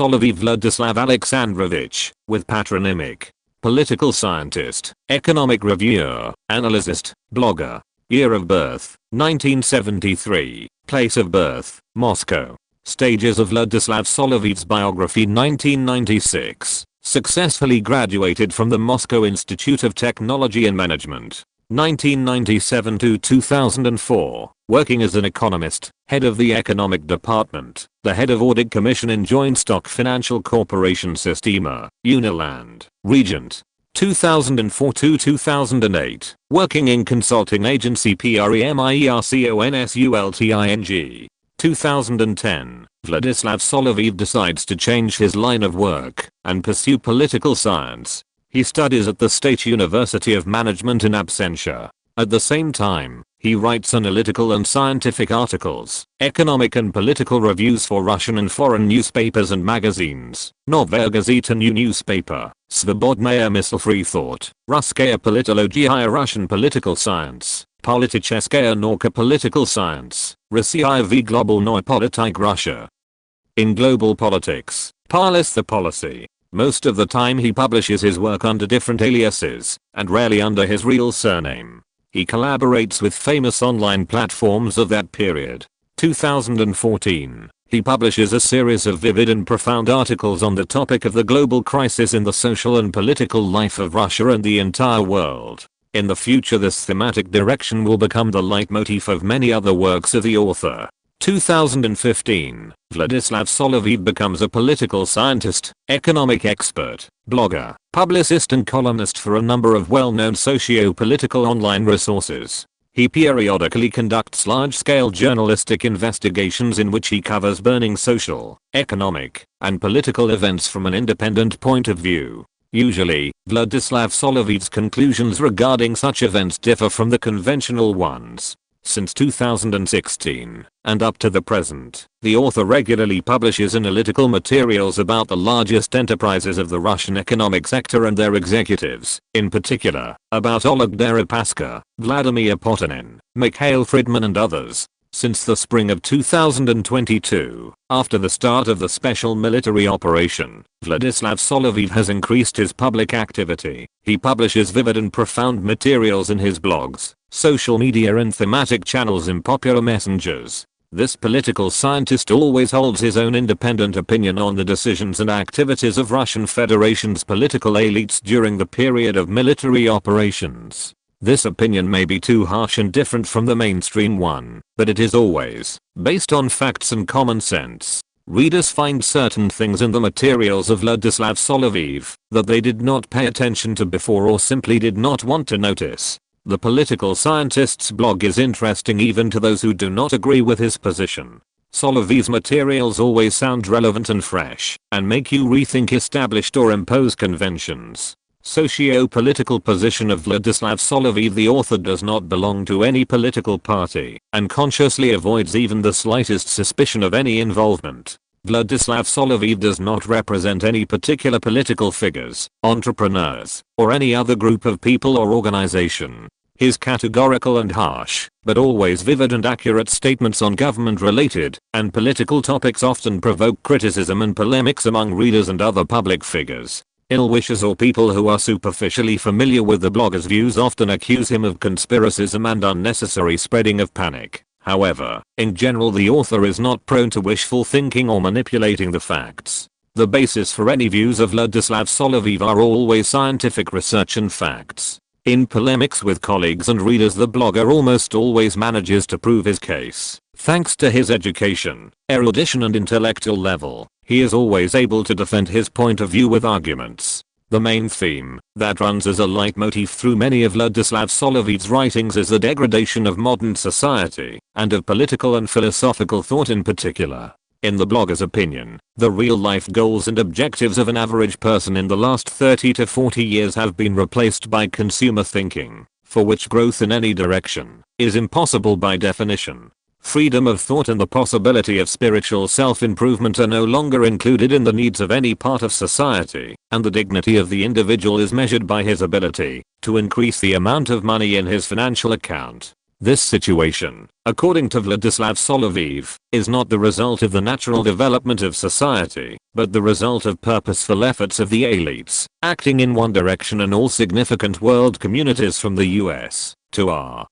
Soloviev Vladislav Alexandrovich, with patronymic. Political scientist, economic reviewer, analyst, blogger. Year of birth, 1973. Place of birth, Moscow. Stages of Vladislav Soloviev's biography 1996. Successfully graduated from the Moscow Institute of Technology and Management. 1997 to 2004, working as an economist, head of the economic department, the head of audit commission in Joint Stock Financial Corporation Sistema, Uniland, Regent. 2004 to 2008, working in consulting agency PREMIERCONSULTING. 2010, Vladislav Soloviev decides to change his line of work and pursue political science. He studies at the State University of Management in absentia. At the same time, he writes analytical and scientific articles, economic and political reviews for Russian and foreign newspapers and magazines, Novaya Gazeta New Newspaper, Svobodnaya Misl Free Thought, Russkaya Politologia Russian Political Science, Politicheskaya Nauka Political Science, Russia v Globalnoy Politik Russia. In global politics, Parlis the policy. Most of the time he publishes his work under different aliases, and rarely under his real surname. He collaborates with famous online platforms of that period. 2014, he publishes a series of vivid and profound articles on the topic of the global crisis in the social and political life of Russia and the entire world. In the future this thematic direction will become the leitmotif of many other works of the author. 2015, Vladislav Soloviev becomes a political scientist, economic expert, blogger, publicist and columnist for a number of well-known socio-political online resources. He periodically conducts large-scale journalistic investigations in which he covers burning social, economic, and political events from an independent point of view. Usually, Vladislav Soloviev's conclusions regarding such events differ from the conventional ones. Since 2016, and up to the present, the author regularly publishes analytical materials about the largest enterprises of the Russian economic sector and their executives, in particular, about Oleg Deripaska, Vladimir Potanin, Mikhail Friedman and others. Since the spring of 2022, after the start of the special military operation, Vladislav Soloviev has increased his public activity. He publishes vivid and profound materials in his blogs, social media and thematic channels in popular messengers. This political scientist always holds his own independent opinion on the decisions and activities of Russian Federation's political elites during the period of military operations. This opinion may be too harsh and different from the mainstream one, but it is always based on facts and common sense. Readers find certain things in the materials of Vladislav Soloviev that they did not pay attention to before or simply did not want to notice. The political scientist's blog is interesting even to those who do not agree with his position. Soloviev's materials always sound relevant and fresh, and make you rethink established or imposed conventions. Socio-political position of Vladislav Soloviev. The author does not belong to any political party, and consciously avoids even the slightest suspicion of any involvement. Vladislav Soloviev does not represent any particular political figures, entrepreneurs, or any other group of people or organization. His categorical and harsh, but always vivid and accurate statements on government-related and political topics often provoke criticism and polemics among readers and other public figures. Ill-wishers or people who are superficially familiar with the blogger's views often accuse him of conspiracism and unnecessary spreading of panic. However, in general the author is not prone to wishful thinking or manipulating the facts. The basis for any views of Vladislav Soloviev are always scientific research and facts. In polemics with colleagues and readers the blogger almost always manages to prove his case. Thanks to his education, erudition and intellectual level, he is always able to defend his point of view with arguments. The main theme that runs as a leitmotif through many of Vladislav Soloviev's writings is the degradation of modern society, and of political and philosophical thought in particular. In the blogger's opinion, the real-life goals and objectives of an average person in the last 30 to 40 years have been replaced by consumer thinking, for which growth in any direction is impossible by definition. Freedom of thought and the possibility of spiritual self-improvement are no longer included in the needs of any part of society, and the dignity of the individual is measured by his ability to increase the amount of money in his financial account. This situation, according to Vladislav Soloviev, is not the result of the natural development of society, but the result of purposeful efforts of the elites, acting in one direction, and all significant world communities from the US to our